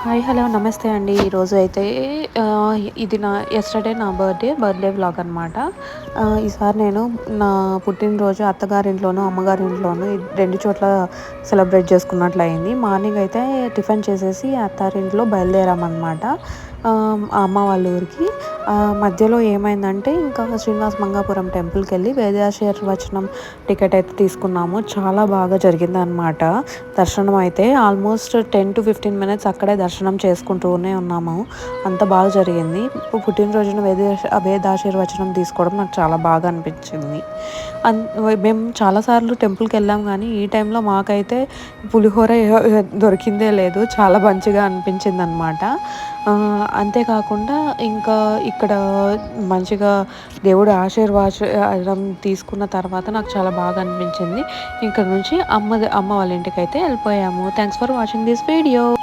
Hi hello నమస్తే అండి. ఈరోజు అయితే ఇది నా బర్త్‌డే వ్లాగ్ అనమాట. ఈసారి నేను నా పుట్టినరోజు అత్తగారింట్లోనూ, అమ్మగారింట్లోనూ 2 చోట్ల సెలబ్రేట్ చేసుకున్నట్లయింది. మార్నింగ్ అయితే టిఫిన్ చేసేసి అత్తారింట్లో బయలుదేరామనమాట. అమ్మ వాళ్ళ ఊరికి. మధ్యలో ఏమైందంటే ఇంకా శ్రీనివాస మంగాపురం టెంపుల్‌కెళ్ళి వేదాశీర్వచనం టికెట్ అయితే తీసుకున్నాము. చాలా బాగా జరిగిందనమాట. దర్శనం అయితే ఆల్మోస్ట్ 10-15 మినిట్స్ అక్కడే దర్శనం చేసుకుంటూనే ఉన్నాము. అంత బాగా జరిగింది. పుట్టినరోజున వేదాశీర్వచనం తీసుకోవడం నాకు చాలా బాగా అనిపించింది. అన్ మేము చాలా సార్లు టెంపుల్‌కెళ్ళాం గానీ, ఈ టైంలో మాకైతే పులిహోర దొరికిందే లేదు. చాలా మంచిగా అనిపించిందనమాట. అంతేకాకుండా ఇంకా ఇక్కడ మంచిగా దేవుడి ఆశీర్వాదం తీసుకున్న తర్వాత నాకు చాలా బాగా అనిపించింది. ఇక్కడ నుంచి అమ్మ వాళ్ళ ఇంటికైతే వెళ్ళిపోయాము. Thanks for watching this video.